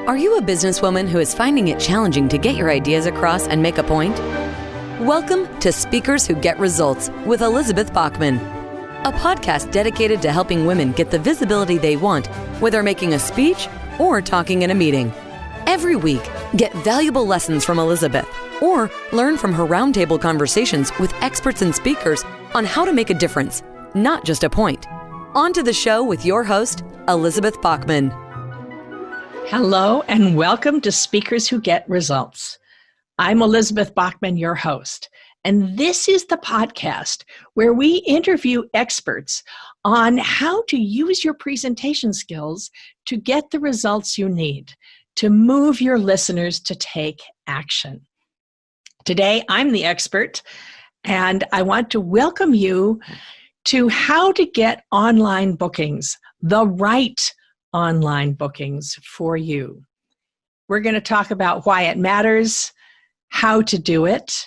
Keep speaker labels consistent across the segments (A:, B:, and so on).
A: Are you a businesswoman who is finding it challenging to get your ideas across and make a point? Welcome to Speakers Who Get Results with Elizabeth Bachman, a podcast dedicated to helping women get the visibility they want, whether making a speech or talking in a meeting. Every week, get valuable lessons from Elizabeth or learn from her roundtable conversations with experts and speakers on how to make a difference, not just a point. On to the show with your host, Elizabeth Bachman.
B: Hello and welcome to Speakers Who Get Results. I'm Elizabeth Bachman, your host, and this is the podcast where we interview experts on how to use your presentation skills to get the results you need, to move your listeners to take action. Today, I'm the expert, and I want to welcome you to how to get online bookings, the right online bookings for you. We're going to talk about why it matters, how to do it.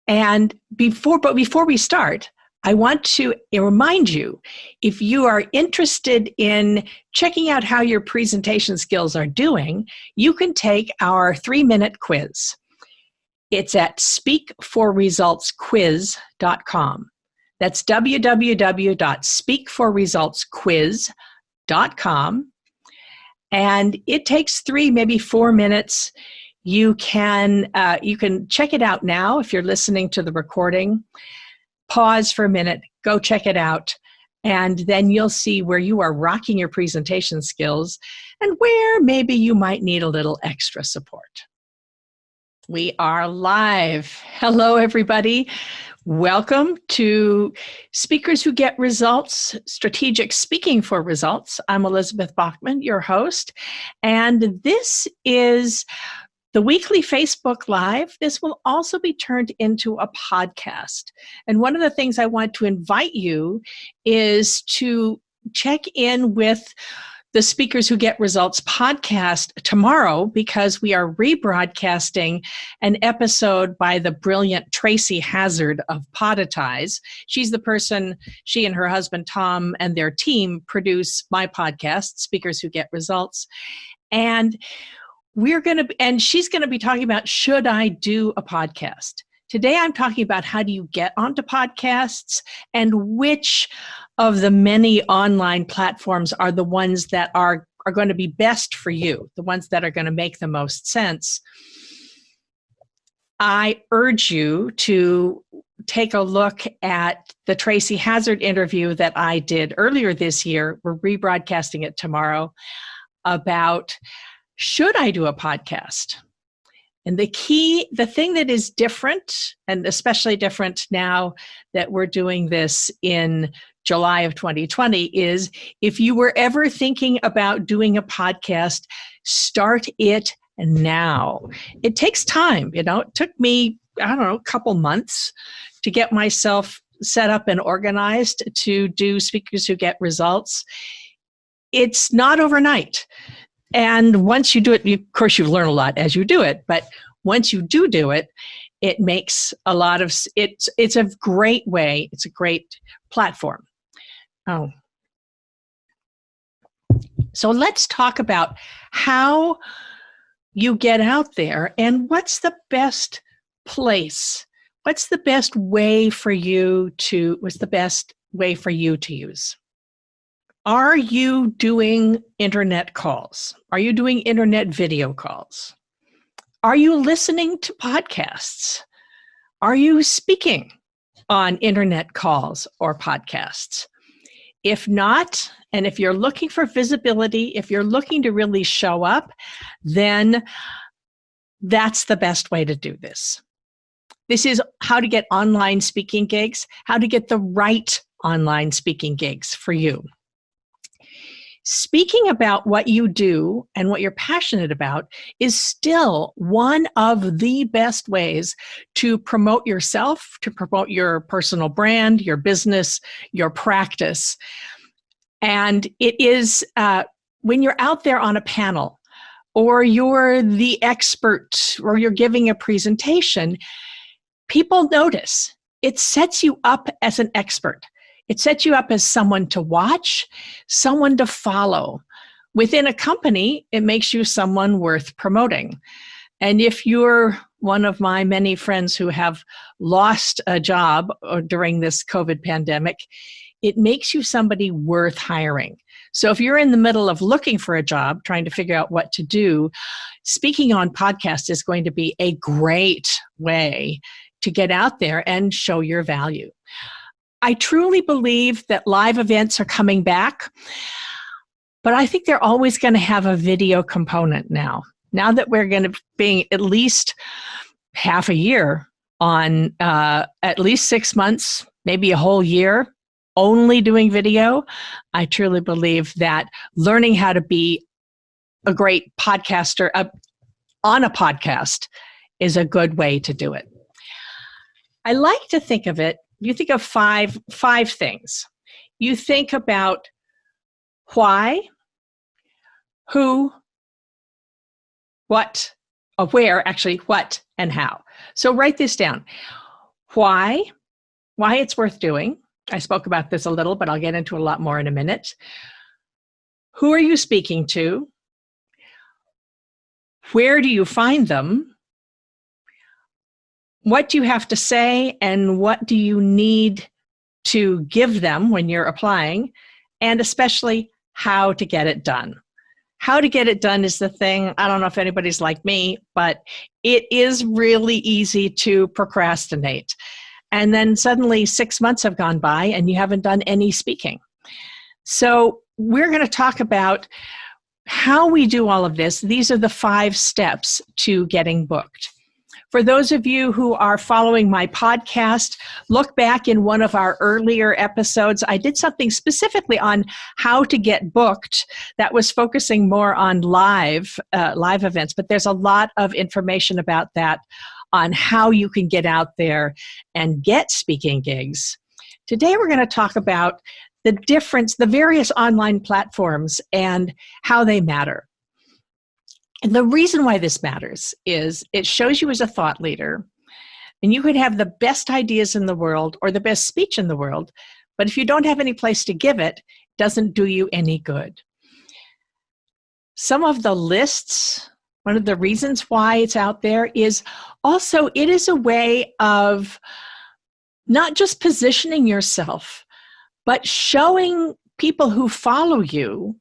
B: And before we start, I want to remind you, if you are interested in checking out how your presentation skills are doing, you can take our 3-minute quiz. It's at speakforresultsquiz.com. That's www.speakforresultsquiz.com. And it takes 3, maybe 4 minutes. You can check it out now if you're listening to the recording. Pause for a minute, go check it out, and then you'll see where you are rocking your presentation skills and where maybe you might need a little extra support. We are live. Hello, everybody. Welcome to Speakers Who Get Results, Strategic Speaking for Results. I'm Elizabeth Bachman, your host, and this is the weekly Facebook Live. This will also be turned into a podcast. And one of the things I want to invite you is to check in with the Speakers Who Get Results podcast tomorrow, because we are rebroadcasting an episode by the brilliant Tracy Hazard of Podetize. She's the person, she and her husband Tom and their team produce my podcast, Speakers Who Get Results. And she's going to be talking about, should I do a podcast? Today I'm talking about how do you get onto podcasts and which of the many online platforms are the ones that are going to be best for you, the ones that are going to make the most sense. I urge you to take a look at the Tracy Hazard interview that I did earlier this year. We're rebroadcasting it tomorrow, about should I do a podcast? And the thing that is different, and especially different now that we're doing this in July of 2020, is if you were ever thinking about doing a podcast, start it now. It takes time. It took me, a couple months to get myself set up and organized to do Speakers Who Get Results. It's not overnight. And once you do it, of course, you learn a lot as you do it. But once you do it, it makes a lot of, it's a great way. It's a great platform. Oh. So let's talk about how you get out there and what's the best place? What's the best way for you to use? Are you doing internet calls? Are you doing internet video calls? Are you listening to podcasts? Are you speaking on internet calls or podcasts? If not, and if you're looking for visibility, if you're looking to really show up, then that's the best way to do this. This is how to get online speaking gigs, how to get the right online speaking gigs for you. Speaking about what you do and what you're passionate about is still one of the best ways to promote yourself, to promote your personal brand, your business, your practice. And it is when you're out there on a panel, or you're the expert, or you're giving a presentation, people notice. It sets you up as an expert. It sets you up as someone to watch, someone to follow. Within a company, it makes you someone worth promoting. And if you're one of my many friends who have lost a job during this COVID pandemic, it makes you somebody worth hiring. So if you're in the middle of looking for a job, trying to figure out what to do, speaking on podcast is going to be a great way to get out there and show your value. I truly believe that live events are coming back, but I think they're always going to have a video component now. Now that we're going to be at least half a year on at least 6 months, maybe a whole year, only doing video, I truly believe that learning how to be a great podcaster on a podcast is a good way to do it. I like to think of it, you think of five things. You think about why, who, what, what, and how. So write this down. Why it's worth doing. I spoke about this a little, but I'll get into a lot more in a minute. Who are you speaking to? Where do you find them? What do you have to say, and what do you need to give them when you're applying? And especially how to get it done. How to get it done is the thing. I don't know if anybody's like me, but it is really easy to procrastinate. And then suddenly 6 months have gone by and you haven't done any speaking. So we're going to talk about how we do all of this. These are the 5 steps to getting booked. For those of you who are following my podcast, look back in one of our earlier episodes. I did something specifically on how to get booked that was focusing more on live events, but there's a lot of information about that on how you can get out there and get speaking gigs. Today we're going to talk about the various online platforms and how they matter. And the reason why this matters is it shows you as a thought leader, and you could have the best ideas in the world or the best speech in the world, but if you don't have any place to give it, it doesn't do you any good. Some of the lists, one of the reasons why it's out there is also it is a way of not just positioning yourself, but showing people who follow you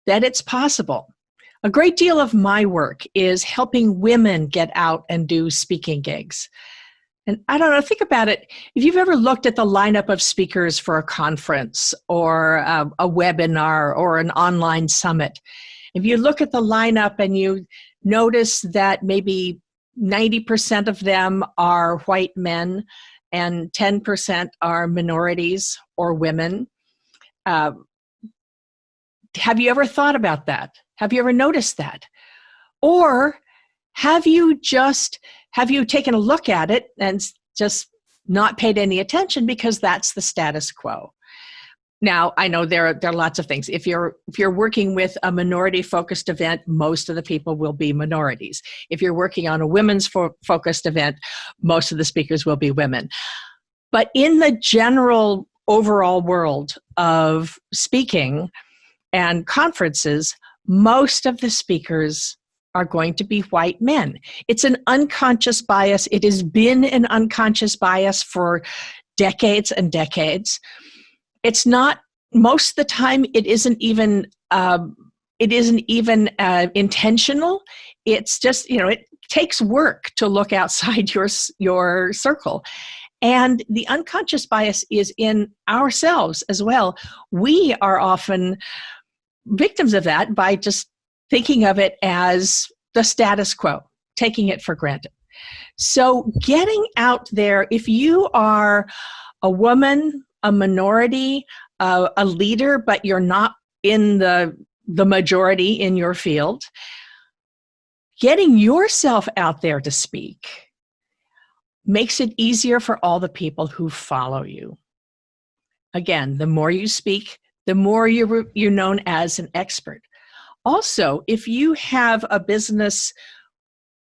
B: that it's possible. A great deal of my work is helping women get out and do speaking gigs. And I don't know, think about it. If you've ever looked at the lineup of speakers for a conference or a webinar or an online summit, if you look at the lineup and you notice that maybe 90% of them are white men and 10% are minorities or women, have you ever thought about that? Have you ever noticed that? Or have you taken a look at it and just not paid any attention because that's the status quo? Now, I know there are lots of things. If you're working with a minority-focused event, most of the people will be minorities. If you're working on a women's focused event, most of the speakers will be women. But in the general overall world of speaking and conferences, most of the speakers are going to be white men. It's an unconscious bias. It has been an unconscious bias for decades and decades. It's not, most of the time, it isn't even intentional. It's just, it takes work to look outside your circle. And the unconscious bias is in ourselves as well. We are often victims of that by just thinking of it as the status quo, taking it for granted. So getting out there, if you are a woman, a minority, a leader, but you're not in the majority in your field, getting yourself out there to speak makes it easier for all the people who follow you. Again, the more you speak, the more you're known as an expert. Also, if you have a business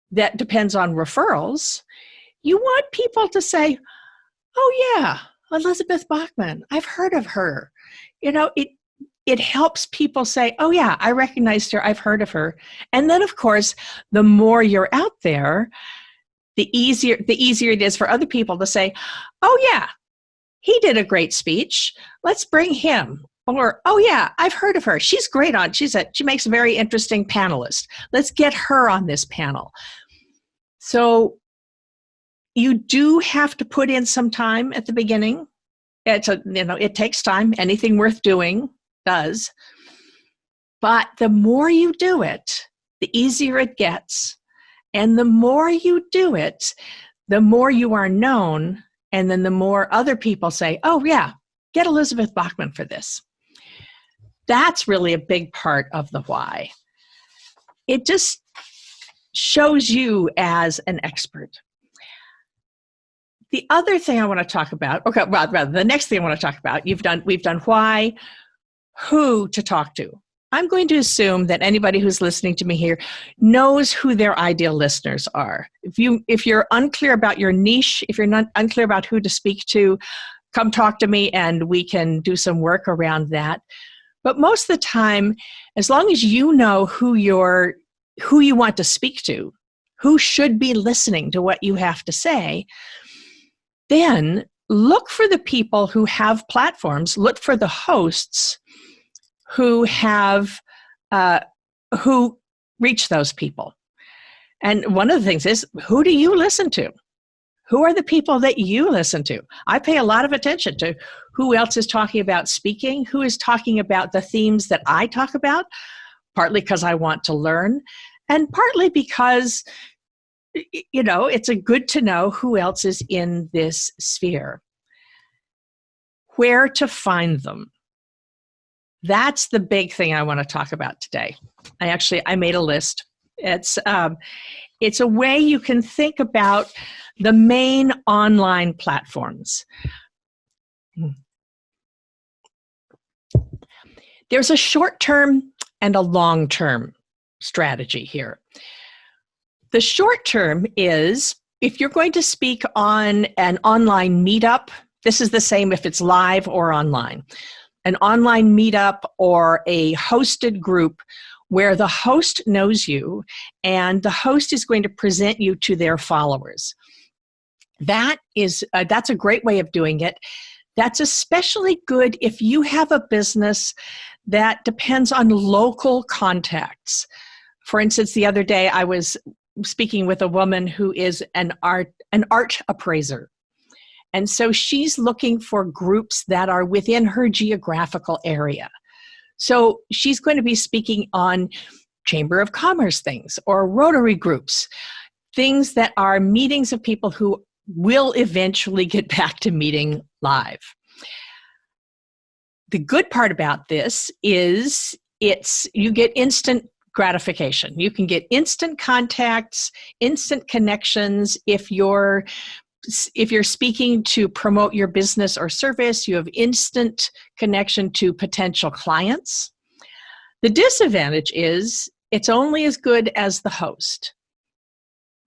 B: that depends on referrals, you want people to say, oh yeah, Elizabeth Bachman, I've heard of her. it helps people say, oh yeah, I recognized her, I've heard of her. And then of course, the more you're out there, the easier it is for other people to say, oh yeah, he did a great speech. Let's bring him. Or, oh yeah, I've heard of her. She's great she makes a very interesting panelist. Let's get her on this panel. So you do have to put in some time at the beginning. It takes time. Anything worth doing does. But the more you do it, the easier it gets. And the more you do it, the more you are known. And then the more other people say, oh yeah, get Elizabeth Bachman for this. That's really a big part of the why. It just shows you as an expert. The other thing I want to talk about, the next thing I want to talk about, we've done why, who to talk to. I'm going to assume that anybody who's listening to me here knows who their ideal listeners are. If you're unclear about your niche, if you're not unclear about who to speak to, come talk to me and we can do some work around that. But most of the time, as long as you know who you want to speak to, who should be listening to what you have to say, then look for the people who have platforms, look for the hosts who reach those people. And one of the things is, who do you listen to? Who are the people that you listen to? I pay a lot of attention to who else is talking about speaking, who is talking about the themes that I talk about, partly because I want to learn, and partly because, it's a good to know who else is in this sphere. Where to find them. That's the big thing I want to talk about today. I made a list. It's a way you can think about the main online platforms. There's a short-term and a long-term strategy here. The short-term is, if you're going to speak on an online meetup, this is the same if it's live or online. An online meetup or a hosted group where the host knows you and the host is going to present you to their followers. That's a great way of doing it. That's especially good if you have a business that depends on local contacts. For instance, the other day I was speaking with a woman who is an art appraiser. And so she's looking for groups that are within her geographical area. So she's going to be speaking on Chamber of Commerce things or Rotary groups, things that are meetings of people who will eventually get back to meeting live. The good part about this is you get instant gratification. You can get instant contacts, instant connections. If you're speaking to promote your business or service, you have instant connection to potential clients. The disadvantage is it's only as good as the host.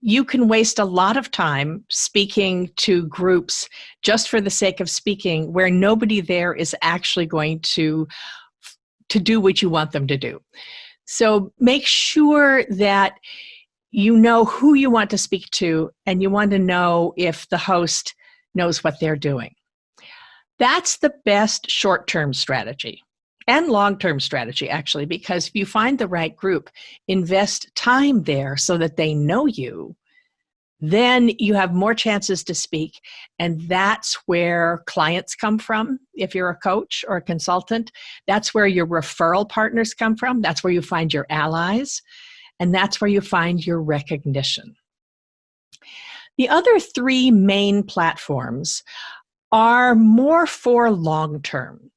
B: You can waste a lot of time speaking to groups just for the sake of speaking, where nobody there is actually going to do what you want them to do. So make sure that you know who you want to speak to, and you want to know if the host knows what they're doing. That's the best short-term strategy and long-term strategy, actually, because if you find the right group, invest time there so that they know you, then you have more chances to speak. And that's where clients come from. If you're a coach or a consultant, that's where your referral partners come from. That's where you find your allies. And that's where you find your recognition. The other three main platforms are more for long-term.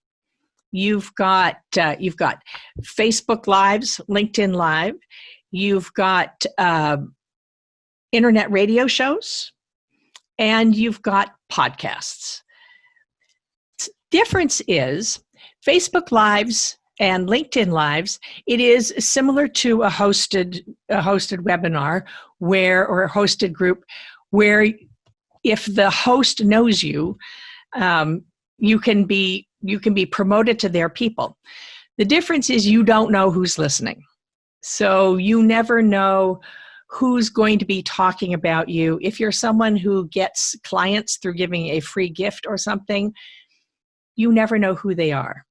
B: You've got Facebook Lives, LinkedIn Live. You've got internet radio shows, and you've got podcasts. Difference is Facebook Lives and LinkedIn Lives, it is similar to a hosted webinar or a hosted group where if the host knows you, you can be promoted to their people. The difference is you don't know who's listening. So you never know who's going to be talking about you. If you're someone who gets clients through giving a free gift or something, you never know who they are.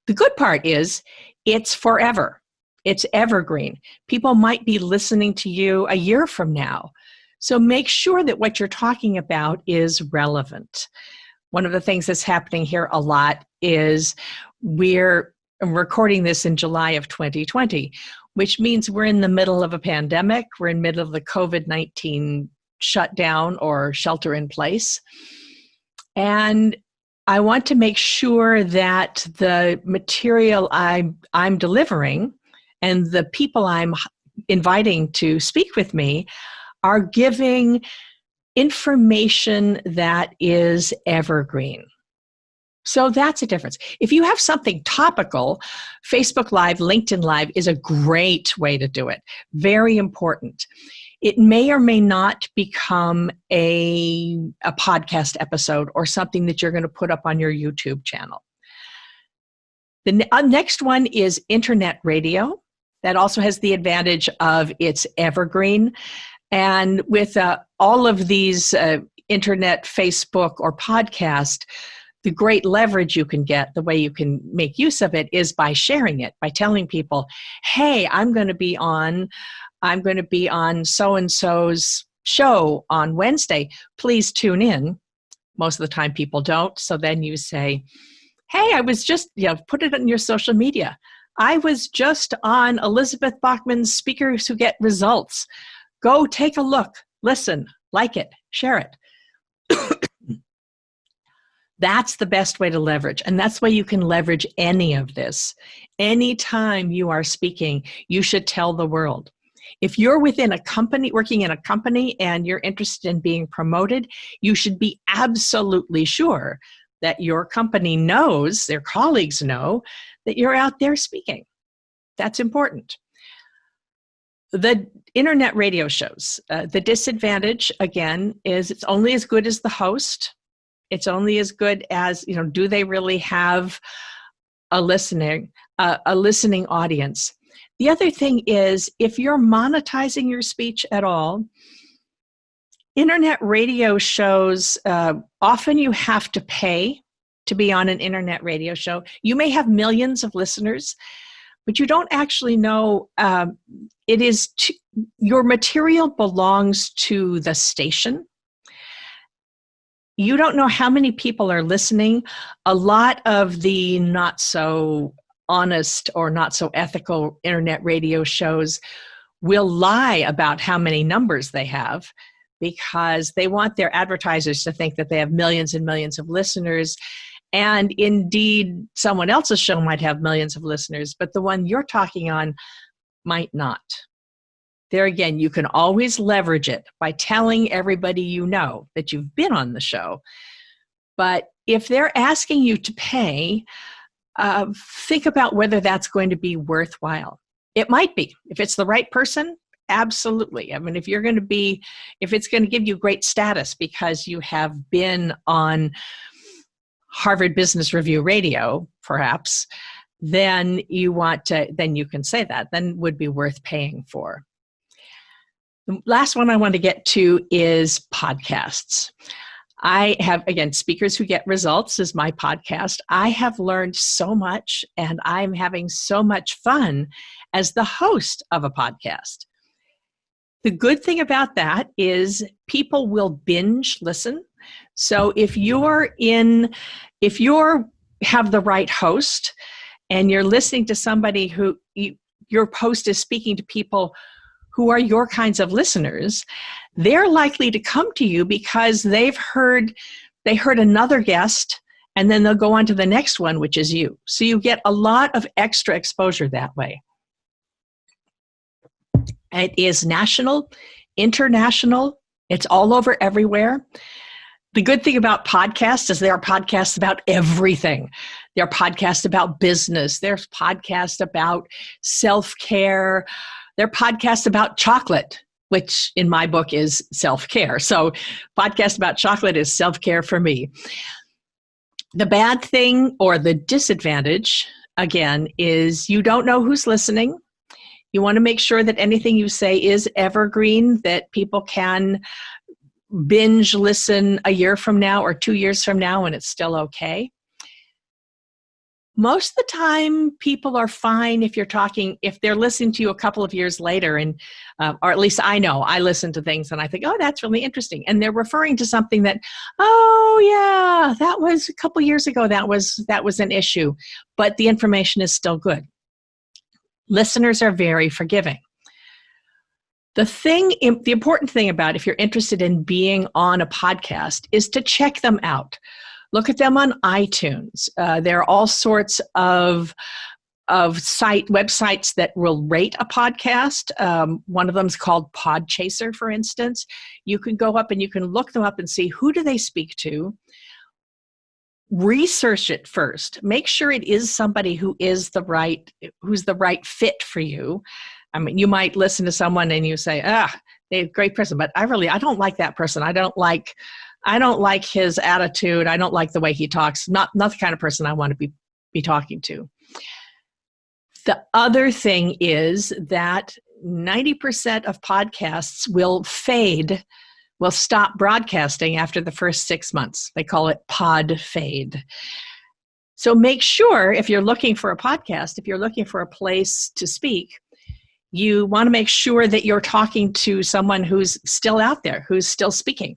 B: The good part is it's forever. It's evergreen. People might be listening to you a year from now. So make sure that what you're talking about is relevant. One of the things that's happening here a lot is we're recording this in July of 2020, which means we're in the middle of a pandemic. We're in the middle of the COVID-19 shutdown or shelter in place. And I want to make sure that the material I'm delivering and the people I'm inviting to speak with me are giving information that is evergreen. So that's a difference. If you have something topical, Facebook Live, LinkedIn Live is a great way to do it. Very important. It may or may not become a podcast episode or something that you're going to put up on your YouTube channel. The next one is internet radio. That also has the advantage of it's evergreen. And with all of these internet, Facebook, or podcast, the great leverage you can get, the way you can make use of it is by sharing it, by telling people, hey, I'm going to be on so-and-so's show on Wednesday. Please tune in. Most of the time people don't. So then you say, hey, I was just, put it on your social media. I was just on Elizabeth Bachman's Speakers Who Get Results. Go take a look, listen, like it, share it. That's the best way to leverage. And that's why you can leverage any of this. Anytime you are speaking, you should tell the world. If you're within a company, working in a company, and you're interested in being promoted, you should be absolutely sure that your company knows, their colleagues know, that you're out there speaking. That's important. The internet radio shows, the disadvantage, again, is it's only as good as the host. It's only as good as, do they really have a listening audience? The other thing is, if you're monetizing your speech at all, internet radio shows, often you have to pay to be on an internet radio show. You may have millions of listeners, but you don't actually know, your material belongs to the station. You don't know how many people are listening. A lot of the not so honest or not so ethical internet radio shows will lie about how many numbers they have because they want their advertisers to think that they have millions and millions of listeners. And indeed, someone else's show might have millions of listeners, but the one you're talking on might not. There again, you can always leverage it by telling everybody you know that you've been on the show. But if they're asking you to pay, think about whether that's going to be worthwhile. It might be. If it's the right person, absolutely. I mean, if it's going to give you great status because you have been on Harvard Business Review radio, perhaps, then you can say that. Then would be worth paying for. The last one I want to get to is podcasts. I have, again, Speakers Who Get Results is my podcast. I have learned so much, and I'm having so much fun as the host of a podcast. The good thing about that is people will binge listen. So if you have the right host and you're listening to somebody your host is speaking to people who are your kinds of listeners, they're likely to come to you because they heard another guest, and then they'll go on to the next one, which is you. So you get a lot of extra exposure that way. It is national, international, it's all over everywhere. The good thing about podcasts is there are podcasts about everything. There are podcasts about business. There's podcasts about self-care. There are podcasts about chocolate, which in my book is self-care. So podcast about chocolate is self-care for me. The bad thing or the disadvantage again, is you don't know who's listening. You want to make sure that anything you say is evergreen, that people can binge listen a year from now or 2 years from now and it's still okay. Most of the time, people are fine if they're listening to you a couple of years later, and or at least I know, I listen to things and I think, oh, that's really interesting. And they're referring to something that, oh yeah, that was a couple years ago, that was an issue, but the information is still good. Listeners are very forgiving. The important thing about if you're interested in being on a podcast is to check them out. Look at them on iTunes. There are all sorts of websites that will rate a podcast. One of them is called Podchaser, for instance. You can go up and you can look them up and see who do they speak to. Research it first. Make sure it is somebody who's the right fit for you. I mean, you might listen to someone and you say, they're a great person, but I don't like that person. I don't like his attitude. I don't like the way he talks. Not the kind of person I want to be talking to. The other thing is that 90% of podcasts will stop broadcasting after the first 6 months. They call it pod fade. So make sure if you're looking for a podcast, if you're looking for a place to speak, you want to make sure that you're talking to someone who's still out there, who's still speaking.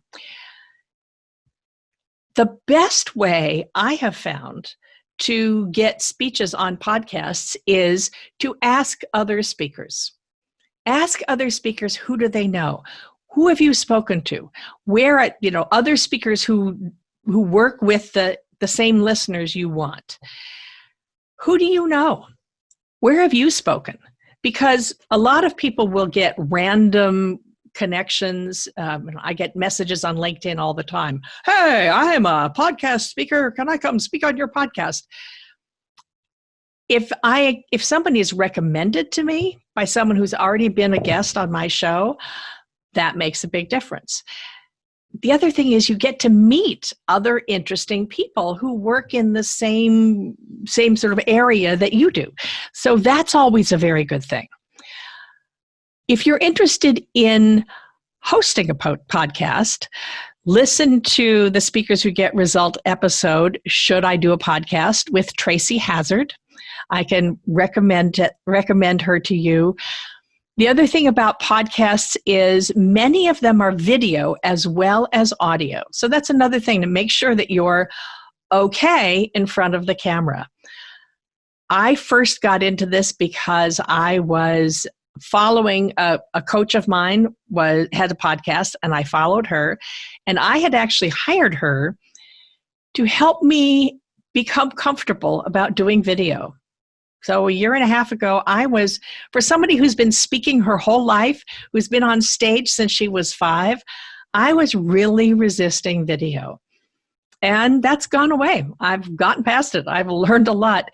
B: The best way I have found to get speeches on podcasts is to ask other speakers. Ask other speakers, who do they know? Who have you spoken to? Where, other speakers who work with the same listeners you want. Who do you know? Where have you spoken? Because a lot of people will get random connections. I get messages on LinkedIn all the time. Hey, I am a podcast speaker. Can I come speak on your podcast? If somebody is recommended to me by someone who's already been a guest on my show, that makes a big difference. The other thing is you get to meet other interesting people who work in the same sort of area that you do. So that's always a very good thing. If you're interested in hosting a podcast, listen to the Speakers Who Get Result episode, Should I Do a Podcast, with Tracy Hazard. I can recommend her to you. The other thing about podcasts is many of them are video as well as audio. So that's another thing to make sure that you're okay in front of the camera. I first got into this because I was following a coach of mine had a podcast, and I followed her, and I had actually hired her to help me become comfortable about doing video. So a year and a half ago, for somebody who's been speaking her whole life, who's been on stage since she was 5, I was really resisting video. And that's gone away. I've gotten past it. I've learned a lot.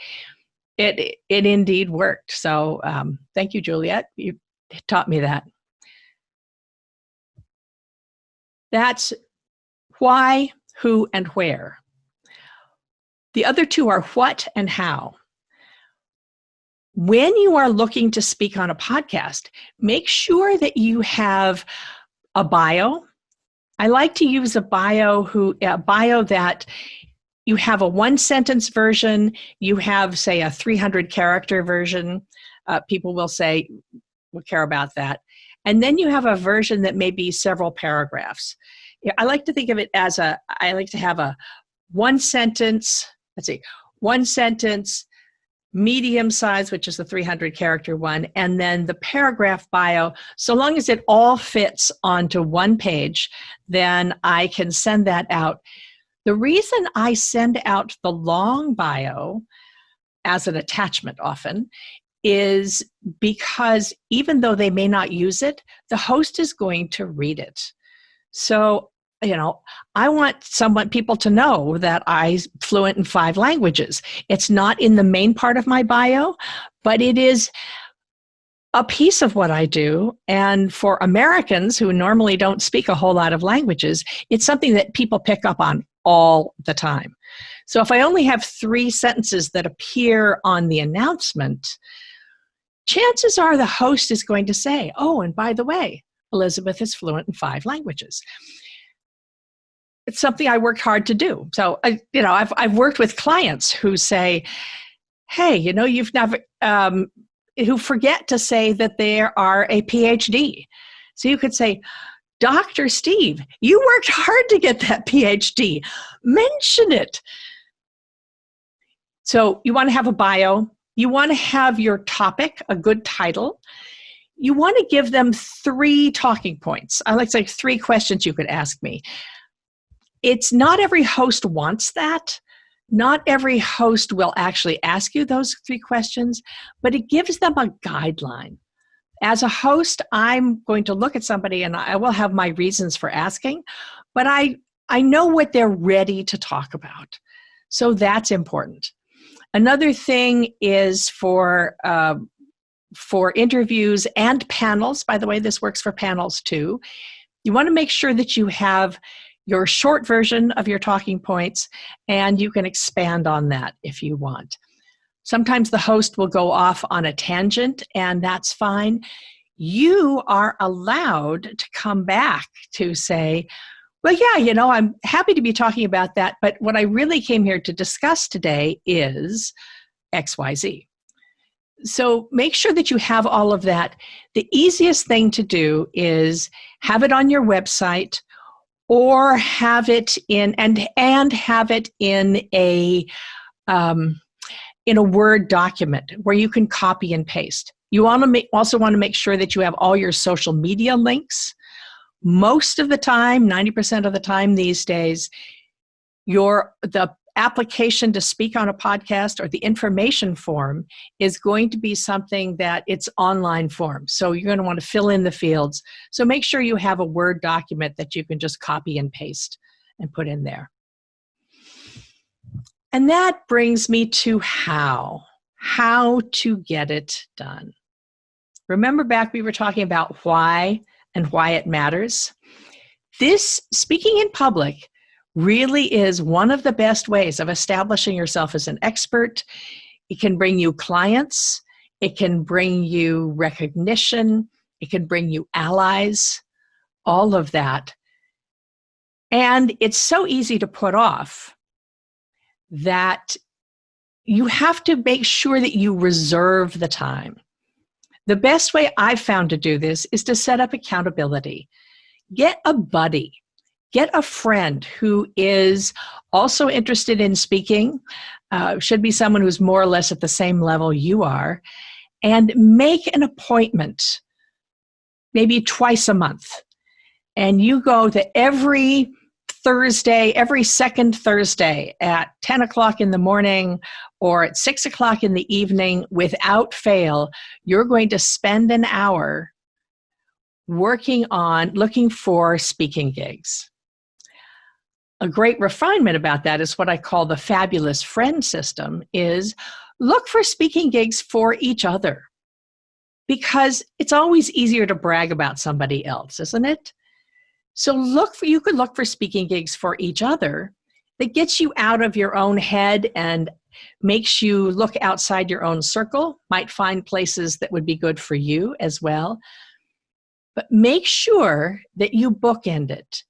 B: It indeed worked. So thank you, Juliet. You taught me that. That's why, who, and where. The other two are what and how. When you are looking to speak on a podcast, make sure that you have a bio. I like to use a bio that you have a 1-sentence version, you have, say, a 300-character version. People will care about that. And then you have a version that may be several paragraphs. I like to think of it as I like to have a 1-sentence, 1-sentence, medium size, which is the 300-character one, and then the paragraph bio. So long as it all fits onto one page, then I can send that out. The reason I send out the long bio as an attachment often is because even though they may not use it, the host is going to read it. So I want people to know that I'm fluent in 5 languages. It's not in the main part of my bio, but it is a piece of what I do. And for Americans who normally don't speak a whole lot of languages, it's something that people pick up on all the time. So if I only have 3 sentences that appear on the announcement, chances are the host is going to say, oh, and by the way, Elizabeth is fluent in 5 languages. It's something I worked hard to do. So, I've worked with clients who say, hey, you've never, who forget to say that they are a PhD. So you could say, Dr. Steve, you worked hard to get that PhD. Mention it. So you want to have a bio. You want to have your topic, a good title. You want to give them 3 talking points. I like to say 3 questions you could ask me. It's not every host wants that. Not every host will actually ask you those 3 questions, but it gives them a guideline. As a host, I'm going to look at somebody and I will have my reasons for asking, but I know what they're ready to talk about. So that's important. Another thing is for interviews and panels. By the way, this works for panels too. You want to make sure that you have your short version of your talking points, and you can expand on that if you want. Sometimes the host will go off on a tangent, and that's fine. You are allowed to come back to say, well, yeah, I'm happy to be talking about that, but what I really came here to discuss today is XYZ. So make sure that you have all of that. The easiest thing to do is have it on your website, or have it in and have it in a Word document where you can copy and paste. You also want to make sure that you have all your social media links. Most of the time, 90% of the time these days, the application to speak on a podcast or the information form is going to be something that it's online form. So you're going to want to fill in the fields. So make sure you have a Word document that you can just copy and paste and put in there. And that brings me to how to get it done. Remember back we were talking about why and why it matters? This speaking in public really is one of the best ways of establishing yourself as an expert. It can bring you clients. It can bring you recognition. It can bring you allies, all of that. And it's so easy to put off that you have to make sure that you reserve the time. The best way I've found to do this is to set up accountability. Get a buddy. Get a friend who is also interested in speaking, should be someone who's more or less at the same level you are, and make an appointment, maybe twice a month. And you go to every second Thursday at 10 o'clock in the morning or at 6 o'clock in the evening, without fail, you're going to spend an hour looking for speaking gigs. A great refinement about that is what I call the fabulous friend system, is look for speaking gigs for each other. Because it's always easier to brag about somebody else, isn't it? So you could look for speaking gigs for each other that gets you out of your own head and makes you look outside your own circle, might find places that would be good for you as well. But make sure that you bookend it.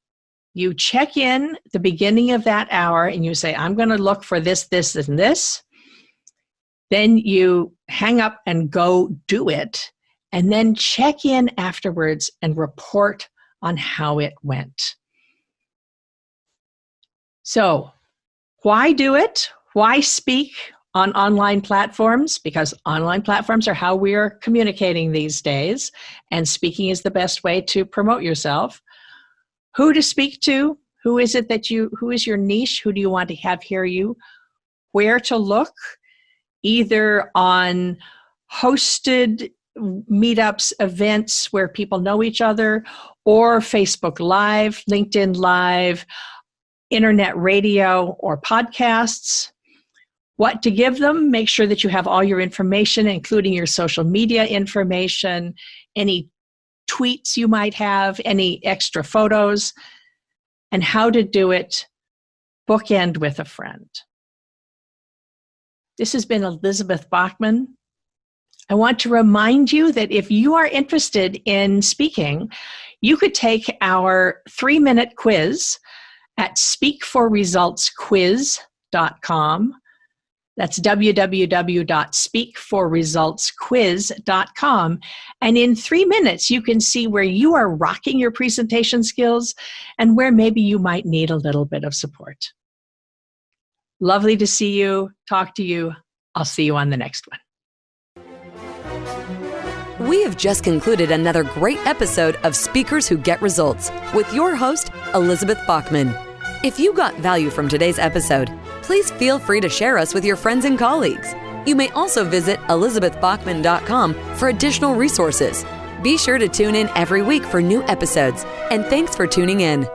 B: You check in the beginning of that hour and you say, I'm going to look for this, this, and this. Then you hang up and go do it. And then check in afterwards and report on how it went. So, why do it? Why speak on online platforms? Because online platforms are how we are communicating these days, and speaking is the best way to promote yourself. Who to speak to? Who is your niche? Who do you want to have hear you? Where to look? Either on hosted meetups, events where people know each other, or Facebook Live, LinkedIn Live, internet radio, or podcasts. What to give them? Make sure that you have all your information, including your social media information, any tweets you might have, any extra photos, and how to do it bookend with a friend. This has been Elizabeth Bachman. I want to remind you that if you are interested in speaking, you could take our 3-minute quiz at speakforresultsquiz.com. That's www.speakforresultsquiz.com. And in 3 minutes, you can see where you are rocking your presentation skills and where maybe you might need a little bit of support. Lovely to see you, talk to you. I'll see you on the next one.
A: We have just concluded another great episode of Speakers Who Get Results with your host, Elizabeth Bachman. If you got value from today's episode, please feel free to share us with your friends and colleagues. You may also visit elizabethbachman.com for additional resources. Be sure to tune in every week for new episodes, and thanks for tuning in.